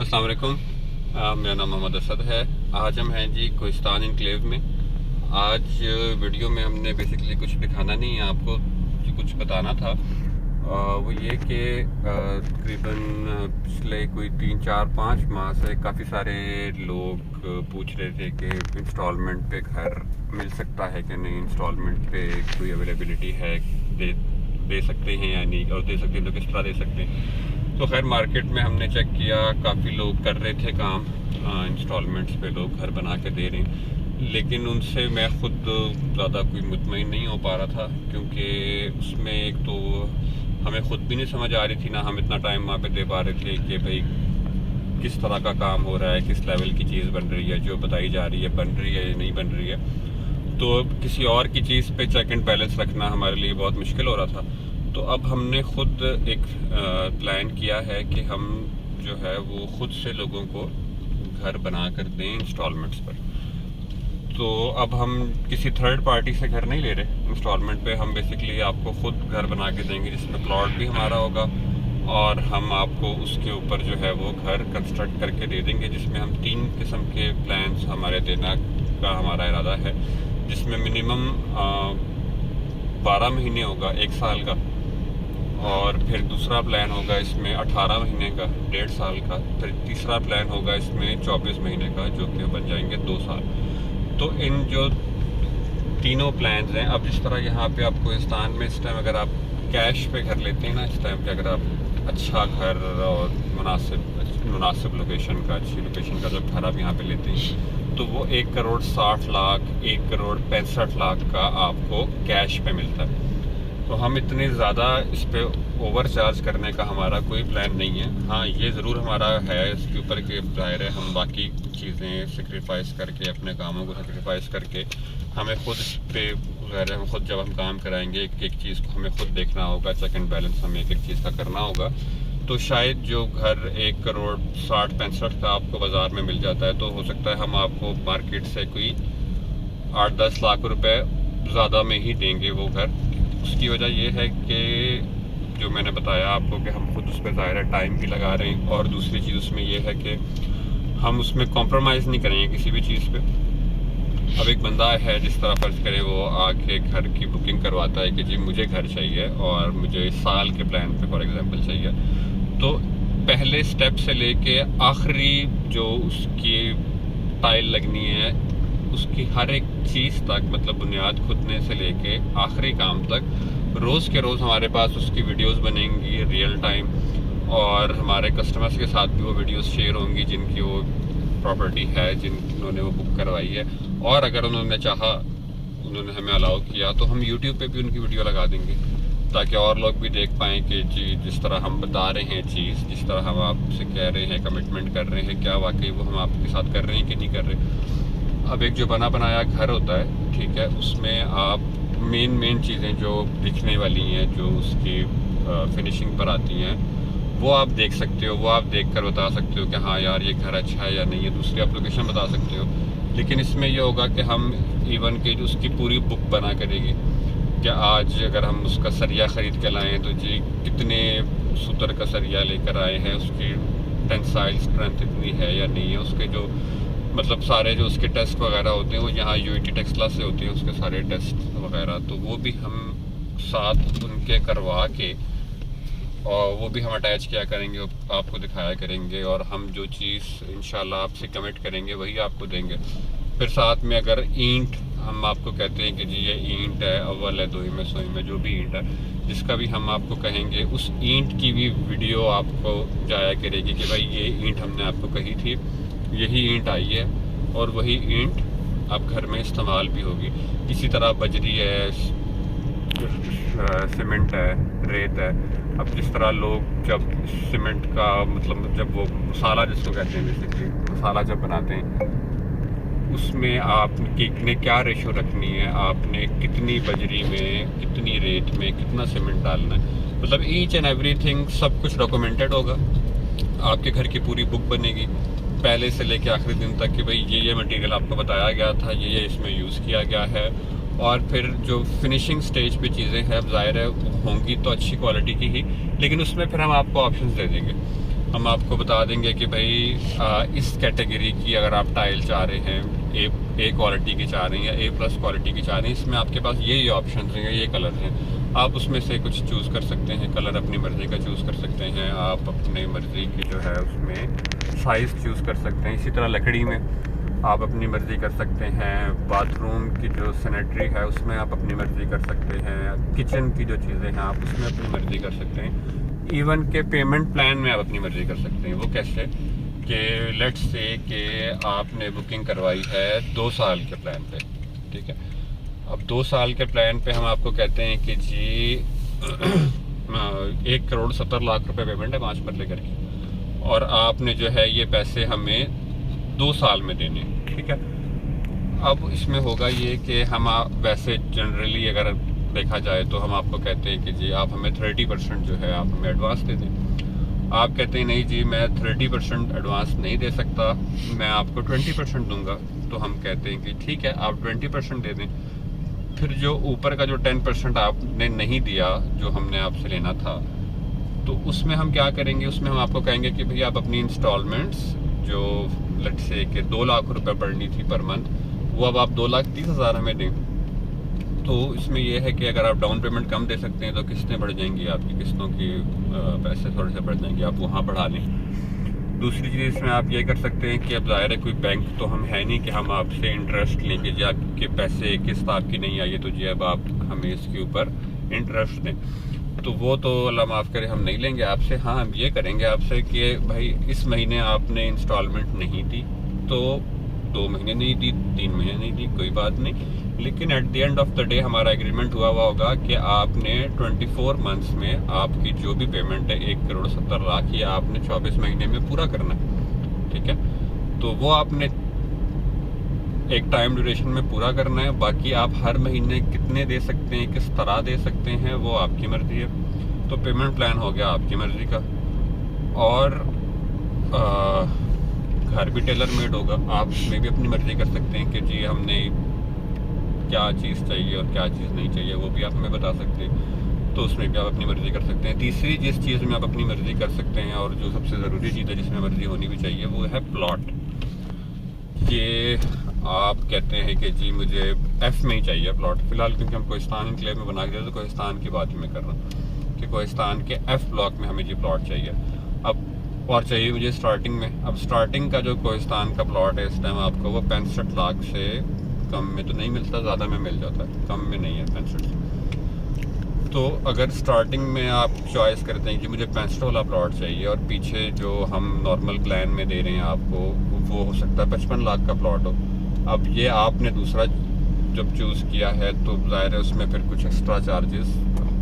अस्सलाम वालेकुम। मेरा नाम मोहम्मद असद है। आज हम हैं जी कोहिस्तान इनक्लेव में। आज वीडियो में हमने बेसिकली कुछ दिखाना नहीं है आपको, कुछ बताना था। वो ये कि तकरीबन पिछले कोई 3 4 5 माह से काफ़ी सारे लोग पूछ रहे थे कि इंस्टॉलमेंट पे घर मिल सकता है कि नहीं, इंस्टॉलमेंट पे कोई अवेलेबिलिटी है, दे सकते हैं या नहीं, और दे सकते हैं तो किस तरह दे सकते हैं। तो खैर मार्केट में हमने चेक किया, काफ़ी लोग कर रहे थे काम, इंस्टॉलमेंट्स पे लोग घर बना के दे रहे हैं, लेकिन उनसे मैं खुद ज़्यादा कोई मुतमईन नहीं हो पा रहा था, क्योंकि उसमें एक तो हमें खुद भी नहीं समझ आ रही थी, ना हम इतना टाइम वहाँ पे दे पा रहे थे कि भाई किस तरह का काम हो रहा है, किस लेवल की चीज़ बन रही है, जो बताई जा रही है बन रही है या नहीं बन रही है। तो किसी और की चीज़ पे चेक एंड बैलेंस रखना हमारे लिए बहुत मुश्किल हो रहा था। तो अब हमने खुद एक प्लान किया है कि हम जो है वो खुद से लोगों को घर बना कर दें इंस्टॉलमेंट्स पर। तो अब हम किसी थर्ड पार्टी से घर नहीं ले रहे इंस्टॉलमेंट पे, हम बेसिकली आपको खुद घर बना के देंगे, जिसमें प्लॉट भी हमारा होगा और हम आपको उसके ऊपर जो है वो घर कंस्ट्रक्ट करके दे देंगे, जिसमें हम 3 किस्म के प्लान्स हमारे देना का हमारा इरादा है, जिसमें मिनिमम 12 महीने होगा, 1 साल का, और फिर दूसरा प्लान होगा इसमें 18 महीने का, 1.5 साल का, फिर तीसरा प्लान होगा इसमें 24 महीने का, जो कि बन जाएंगे 2 साल। तो इन जो तीनों प्लान्स हैं, अब जिस तरह यहाँ पे आपको कोहिस्तान में इस टाइम अगर आप कैश पे घर लेते हैं ना, इस टाइम पे अगर आप अच्छा घर और मुनासिब लोकेशन का, अच्छी लोकेशन का जब घर आप यहाँ पे लेते हैं, तो वो 1 करोड़ 60 लाख, 1 करोड़ 65 लाख का आपको कैश पे मिलता है। तो हम इतने ज़्यादा इस पे ओवर चार्ज करने का हमारा कोई प्लान नहीं है। हाँ, ये ज़रूर हमारा है इसके ऊपर कि ज़ाहिर है हम बाकी चीज़ें सेक्रीफाइस करके, अपने कामों को सेक्रीफाइस करके, हमें खुद इस पे ज़ाहिर है हम खुद जब हम काम कराएंगे एक एक चीज़ को हमें खुद देखना होगा, चेक एंड बैलेंस हमें एक एक चीज़ का करना होगा। तो शायद जो घर 1 करोड़ 60-65 का आपको बाज़ार में मिल जाता है, तो हो सकता है हम आपको मार्केट से कोई 8-10 लाख रुपए ज़्यादा में ही देंगे वो घर। उसकी वजह ये है कि जो मैंने बताया आपको कि हम खुद उस पर ज़ाहिर टाइम भी लगा रहे हैं, और दूसरी चीज़ उसमें ये है कि हम उसमें कॉम्प्रोमाइज़ नहीं करेंगे किसी भी चीज़ पे। अब एक बंदा है, जिस तरह फ़र्ज़ करें वो आके घर की बुकिंग करवाता है कि जी मुझे घर चाहिए और मुझे साल के प्लान पे फॉर एग्ज़ाम्पल चाहिए, तो पहले स्टेप से लेके आखिरी जो उसकी टाइल लगनी है, उसकी हर एक चीज़ तक, मतलब बुनियाद खुदने से लेके आखिरी काम तक, रोज़ के रोज़ हमारे पास उसकी वीडियोस बनेंगी रियल टाइम, और हमारे कस्टमर्स के साथ भी वो वीडियोस शेयर होंगी जिनकी वो प्रॉपर्टी है, जिन्होंने वो बुक करवाई है। और अगर उन्होंने चाहा, उन्होंने हमें अलाउ किया, तो हम यूट्यूब पे भी उनकी वीडियो लगा देंगे, ताकि और लोग भी देख पाएँ कि जी जिस तरह हम बता रहे हैं चीज़, जिस तरह हम आपसे कह रहे हैं, कमिटमेंट कर रहे हैं, क्या वाकई वो हम आपके साथ कर रहे हैं कि नहीं कर रहे। अब एक जो बना बनाया घर होता है, ठीक है, उसमें आप मेन चीज़ें जो दिखने वाली हैं, जो उसकी फिनिशिंग पर आती हैं, वो आप देख सकते हो, वो आप देख कर बता सकते हो कि हाँ यार ये घर अच्छा है या नहीं है। दूसरी आप लोकेशन बता सकते हो, लेकिन इसमें ये होगा कि हम इवन के जो उसकी पूरी बुक बना के देगी कि आज अगर हम उसका सरिया ख़रीद के लाएँ तो जी कितने सूतर का सरिया लेकर आए हैं, उसकी टेंसाइल स्ट्रेंथ इतनी है या नहीं है, उसके जो मतलब सारे जो उसके टेस्ट वगैरह होते हैं वो यहाँ यूईटी टेक्सला से होते हैं, उसके सारे टेस्ट वगैरह, तो वो भी हम साथ उनके करवा के, और वो भी हम अटैच किया करेंगे, आपको दिखाया करेंगे, और हम जो चीज़ इंशाल्लाह आपसे कमिट करेंगे वही आपको देंगे। फिर साथ में अगर ईंट हम आपको कहते हैं कि जी ये ईंट है, अव्वल है, दोई में सोई में, जो भी ईंट है, जिसका भी हम आपको कहेंगे, उस ईंट की भी वीडियो आपको जाया करेगी कि भाई ये ईंट हमने आपको कही थी, यही ईंट आई है, और वही ईंट अब घर में इस्तेमाल भी होगी। इसी तरह बजरी है, सीमेंट है, रेत है। अब जिस तरह लोग जब सीमेंट का मतलब जब वो मसाला जिसको कहते हैं, बेसिकली मसाला जब बनाते हैं, उसमें आपने क्या रेशो रखनी है, आपने कितनी बजरी में, कितनी रेत में, कितना सीमेंट डालना है, मतलब ईच एंड एवरीथिंग सब कुछ डॉक्यूमेंटेड होगा। आपके घर की पूरी बुक बनेगी पहले से लेके आखिरी दिन तक कि भाई ये मटेरियल आपको बताया गया था, ये इसमें यूज़ किया गया है। और फिर जो फिनिशिंग स्टेज पे चीज़ें हैं, ज़ाहिर है होंगी तो अच्छी क्वालिटी की ही, लेकिन उसमें फिर हम आपको ऑप्शंस दे देंगे हम आपको बता देंगे कि भाई इस कैटेगरी की अगर आप टाइल चाह रहे हैं, ए क्वालिटी की चाह रहे हैं या A+ क्वालिटी की चाह रहे हैं, इसमें आपके पास ये ऑप्शन हैं, ये कलर हैं, आप उसमें से कुछ चूज़ कर सकते हैं। कलर अपनी मर्ज़ी का चूज़ कर सकते हैं, आप अपनी मर्ज़ी की जो है उसमें साइज़ चूज़ कर सकते हैं। इसी तरह लकड़ी में आप अपनी मर्ज़ी कर सकते हैं। बाथरूम की जो सैनिटरी है उसमें आप अपनी मर्ज़ी कर सकते हैं। किचन की जो चीज़ें हैं आप उसमें अपनी मर्ज़ी कर सकते हैं। इवन के पेमेंट प्लान में आप अपनी मर्ज़ी कर सकते हैं। वो कैसे कि लेट्स से कि आपने बुकिंग करवाई है 2 साल के प्लान पे, ठीक है। अब 2 साल के प्लान पे हम आपको कहते हैं कि जी 1,70,00,000 रुपए पेमेंट है 5 मरले करके, और आपने जो है ये पैसे हमें 2 साल में देने, ठीक है। अब इसमें होगा ये कि हम वैसे जनरली अगर देखा जाए तो हम आपको कहते हैं कि जी आप हमें 30% जो है आप हमें एडवांस दे दें। आप कहते हैं नहीं जी मैं 30% एडवांस नहीं दे सकता, मैं आपको 20% दूंगा। तो हम कहते हैं कि ठीक है आप 20% दे दें। फिर जो ऊपर का जो 10% आपने नहीं दिया जो हमने आपसे लेना था, तो उसमें हम क्या करेंगे, उसमें हम आपको कहेंगे कि भैया आप अपनी इंस्टॉलमेंट्स जो लेट्स से कि 2 लाख रुपए पड़नी थी पर मंथ, वो अब आप 2,30,000 हमें दें। तो इसमें यह है कि अगर आप डाउन पेमेंट कम दे सकते हैं तो किस्तें बढ़ जाएंगी, आपकी किस्तों की पैसे थोड़े से बढ़ जाएंगे, आप वहाँ बढ़ा लें। दूसरी चीज़ इसमें आप ये कर सकते हैं कि अब ज़ाहिर है कोई बैंक तो हम है नहीं कि हम आपसे इंटरेस्ट लेंगे जी आपके पैसे किस्त आपकी नहीं आई है तो जी अब आप हमें इसके ऊपर इंटरेस्ट दें, तो वो तो अल्लाह माफ़ करे हम नहीं लेंगे आपसे। हाँ हम ये करेंगे आपसे कि भाई इस महीने आपने इंस्टॉलमेंट नहीं दी तो 2 महीने नहीं दी, 3 महीने नहीं दी, कोई बात नहीं, लेकिन at the end of the day हमारा एग्रीमेंट हुआ होगा कि आपने 24 मंथ्स में आपकी जो भी पेमेंट है 1,70,00,000 ये आपने 24 महीने में पूरा करना है, ठीक है। तो वो आपने एक टाइम ड्यूरेशन में पूरा करना है। बाकी आप हर महीने कितने दे सकते हैं, किस तरह दे सकते हैं, वो आपकी मर्जी है। तो पेमेंट प्लान हो गया आपकी मर्जी का, और घर भी टेलर मेड होगा, आप उसमें भी अपनी मर्जी कर सकते हैं कि जी हमने क्या चीज़ चाहिए और क्या चीज़ नहीं चाहिए, वो भी आप हमें बता सकते हैं, तो उसमें भी आप अपनी मर्जी कर सकते हैं। तीसरी जिस चीज़ में आप अपनी मर्जी कर सकते हैं और जो सबसे ज़रूरी चीज़ है जिसमें मर्जी होनी भी चाहिए वो है प्लॉट। ये आप कहते हैं कि जी मुझे F में ही चाहिए प्लॉट फ़िलहाल, क्योंकि हम कोहिस्तान इनक्लेव में बना के दे तो कोहिस्तान की बात मैं कर रहा हूँ कि कोहिस्तान के F ब्लॉक में हमें जी प्लॉट चाहिए। अब और चाहिए मुझे स्टार्टिंग में, अब स्टार्टिंग का जो कोहिस्तान का प्लॉट है इस टाइम आपको वो 65 लाख से कम में तो नहीं मिलता, ज़्यादा में मिल जाता है, कम में नहीं है 65। तो अगर स्टार्टिंग में आप चॉइस करते हैं कि मुझे 65 वाला प्लॉट चाहिए और पीछे जो हम नॉर्मल प्लान में दे रहे हैं आपको वो हो सकता है 55 लाख का प्लॉट हो, अब ये आपने दूसरा जब चूज़ किया है तो ज़ाहिर है उसमें फिर कुछ एक्स्ट्रा चार्जेस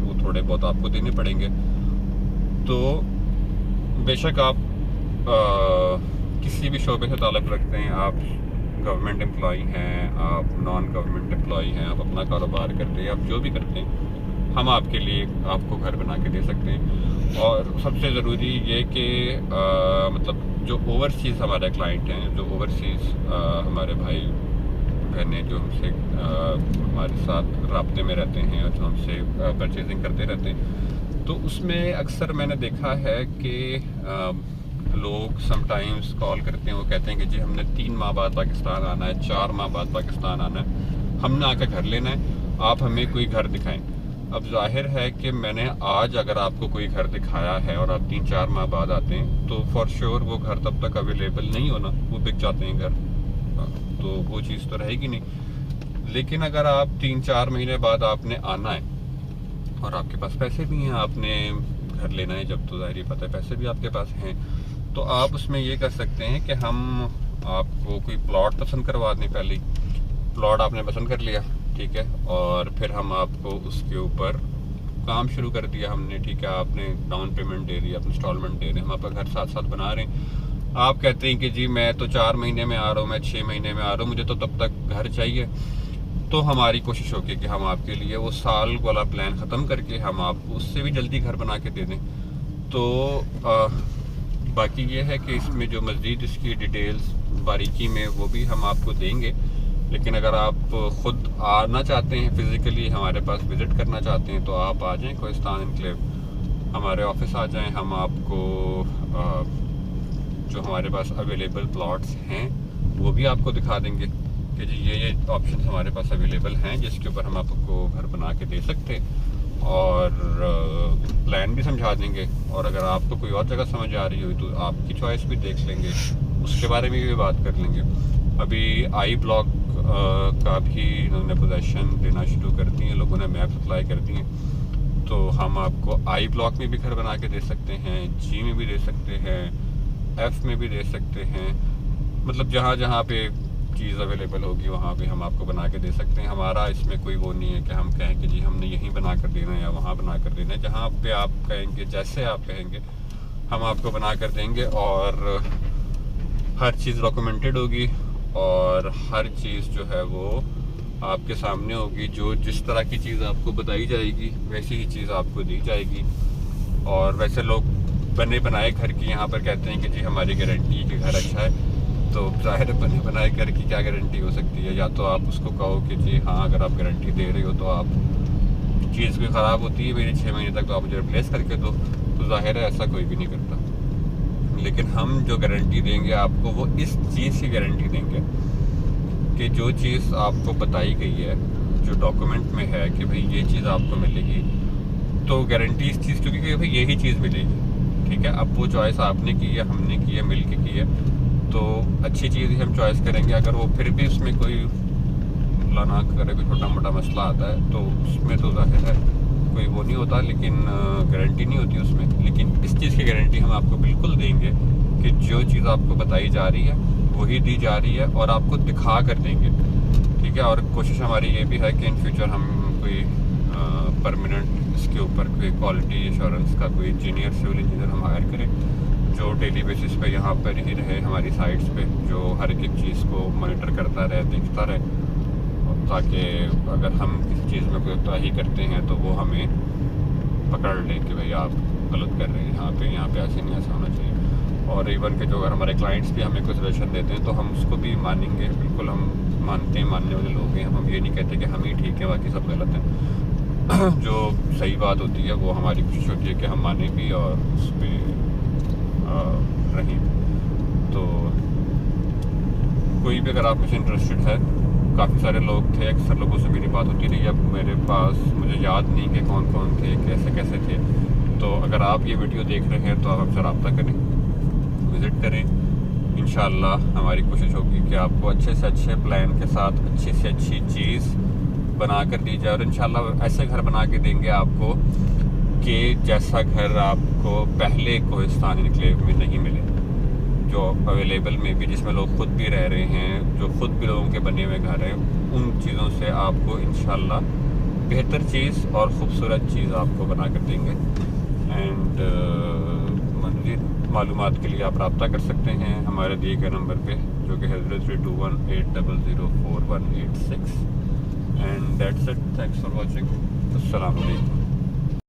वो थोड़े बहुत आपको देने पड़ेंगे। तो बेशक आप किसी भी शोबे से ताल्लुक़ रखते हैं, आप गवर्नमेंट एम्प्लॉई हैं, आप नॉन गवर्नमेंट एम्प्लॉई हैं, आप अपना कारोबार करते हैं, आप जो भी करते हैं, हम आपके लिए आपको घर बना के दे सकते हैं। और सबसे ज़रूरी ये कि मतलब जो ओवरसीज़ हमारे क्लाइंट हैं, जो ओवरसीज़ हमारे भाई बहनें जो हमसे हमारे साथ राब्ते में रहते हैं और जो हमसे परचेजिंग करते रहते हैं, तो उसमें अक्सर मैंने देखा है कि लोग समटाइम्स कॉल करते हैं, वो कहते हैं कि जी हमने 3 माह बाद पाकिस्तान आना है, 4 माह बाद पाकिस्तान आना है, हमने आकर घर लेना है, आप हमें कोई घर दिखाएं। अब जाहिर है कि मैंने आज अगर आपको कोई घर दिखाया है और आप 3-4 माह बाद आते हैं तो फॉर श्योर वो घर तब तक अवेलेबल नहीं होना, वो बिक जाते हैं घर, तो वो चीज़ तो रहेगी नहीं। लेकिन अगर आप 3-4 महीने बाद आपने आना है और आपके पास पैसे भी हैं, आपने घर लेना है जब, तो ज़ाहिर पता है पैसे भी आपके पास हैं, तो आप उसमें ये कर सकते हैं कि हम आपको कोई प्लॉट पसंद करवा दें। पहले प्लॉट आपने पसंद कर लिया, ठीक है, और फिर हम आपको उसके ऊपर काम शुरू कर दिया हमने, ठीक है, आपने डाउन पेमेंट दे दी, आप इंस्टॉलमेंट दे रहे हैं, हम आपका घर साथ साथ बना रहे हैं। आप कहते हैं कि जी मैं तो 4 महीने में आ रहा हूँ, मैं 6 महीने में आ रहा हूँ, मुझे तो तब तक घर चाहिए, तो हमारी कोशिश होगी कि हम आपके लिए वो साल वाला प्लान ख़त्म करके हम आपको उससे भी जल्दी घर बना के दे दें। तो बाकी ये है कि इसमें जो मज़ीद इसकी डिटेल्स बारीकी में वो भी हम आपको देंगे, लेकिन अगर आप ख़ुद आना चाहते हैं, फ़िज़िकली हमारे पास विज़िट करना चाहते हैं, तो आप आ जाएं कोहिस्तान इनक्लेव, हमारे ऑफिस आ जाएं, हम आपको जो हमारे पास अवेलेबल प्लॉट्स हैं वो भी आपको दिखा देंगे कि जी ये ऑप्शन हमारे पास अवेलेबल हैं जिसके ऊपर हम आपको घर बना के दे सकते हैं, और प्लान भी समझा देंगे। और अगर आपको कोई और जगह समझ आ रही हो तो आपकी चॉइस भी देख लेंगे, उसके बारे में भी बात कर लेंगे। अभी आई ब्लॉक का भी इन्होंने पोजेसन देना शुरू कर दी है, लोगों ने मैप अप्लाई कर दिए, तो हम आपको आई ब्लॉक में भी घर बना के दे सकते हैं, जी में भी दे सकते हैं, एफ में भी दे सकते हैं। मतलब जहाँ जहाँ पे चीज़ अवेलेबल होगी वहाँ पे हम आपको बना के दे सकते हैं। हमारा इसमें कोई वो नहीं है कि हम कहें कि जी हमने यहीं बना कर देना है या वहाँ बना कर देना है। जहाँ पे आप कहेंगे, जैसे आप कहेंगे, हम आपको बना कर देंगे, और हर चीज़ डॉक्यूमेंटेड होगी और हर चीज़ जो है वो आपके सामने होगी। जो जिस तरह की चीज़ आपको बताई जाएगी वैसी ही चीज़ आपको दी जाएगी। और वैसे लोग बने बनाए घर की यहाँ पर कहते हैं कि जी हमारी गारंटी कि घर अच्छा है, तो ज़ाहिर है बने बनाए घर की क्या गारंटी हो सकती है। या तो आप उसको कहो कि जी हाँ अगर आप गारंटी दे रहे हो तो आप चीज़ कोई ख़राब होती है मेरी 6 महीने तक तो आप मुझे रिप्लेस करके दो, तो ज़ाहिर है ऐसा कोई भी नहीं करता। लेकिन हम जो गारंटी देंगे आपको वो इस चीज़ की गारंटी देंगे कि जो चीज़ आपको बताई गई है, जो डॉक्यूमेंट में है कि भाई ये चीज़ आपको मिलेगी, तो गारंटी इस चीज़ की कि भाई यही चीज़ मिलेगी। ठीक है, अब वो चॉइस आपने की है, हमने की है, मिल के की है, तो अच्छी चीज़ ही हम चॉइस करेंगे। अगर वो फिर भी उसमें कोई ना करे, कोई छोटा मोटा मसला आता है, तो उसमें तो जाहिर है कोई वो नहीं होता, लेकिन गारंटी नहीं होती उसमें। लेकिन इस चीज़ की गारंटी हम आपको बिल्कुल देंगे कि जो चीज़ आपको बताई जा रही है वही दी जा रही है, और आपको दिखा कर देंगे। ठीक है, और कोशिश हमारी ये भी है कि इन फ्यूचर हम कोई परमानेंट इसके ऊपर कोई क्वालिटी एश्योरेंस का कोई इंजीनियर, सिविल इंजीनियर हम हायर करें, जो डेली बेसिस पे यहाँ पर ही रहे हमारी साइट्स पे, जो हर एक चीज़ को मॉनिटर करता रहे, देखता रहे, ताकि अगर हम किसी चीज़ में कोई कोताही करते हैं तो वो हमें पकड़ ले कि भाई आप गलत कर रहे हैं, यहाँ पे ऐसे नहीं, ऐसा होना चाहिए। और इवन के जो अगर हमारे क्लाइंट्स भी हमें कोई सजेशन देते हैं तो हम उसको भी मानेंगे, बिल्कुल हम मानते हैं, मानने वाले लोग हैं। हम ये नहीं कहते कि हम ही ठीक है बाकी सब गलत हैं। जो सही बात होती है वो हमारी कोशिश होती है कि हम माने भी और उस पर रहें। तो कोई भी अगर आप मुझे इंटरेस्टेड है, काफ़ी सारे लोग थे, अक्सर लोगों से मेरी बात होती रही, अब मेरे पास मुझे याद नहीं कि कौन कौन थे, कैसे कैसे थे। तो अगर आप ये वीडियो देख रहे हैं तो आप हमसे रब्ता करें, विज़िट करें। इंशाअल्लाह हमारी कोशिश होगी कि आपको अच्छे से अच्छे प्लान के साथ अच्छी से अच्छी चीज़ बना कर दी जाए, और इंशाअल्लाह ऐसे घर बना के देंगे आपको कि जैसा घर आपको पहले कोहिस्तान एनक्लेव में नहीं मिले, जो अवेलेबल में भी, जिसमें लोग खुद भी रह रहे हैं, जो खुद भी लोगों के बने हुए घर हैं, उन चीज़ों से आपको इंशाअल्लाह बेहतर चीज़ और ख़ूबसूरत चीज़ आपको बना कर देंगे। एंड मज़ीद मालूमात के लिए आप रब्ता कर सकते हैं हमारे दिए गए नंबर पे, जो कि है 032180041886। And that's it, thanks for watching. अस्सलाम वालेकुम।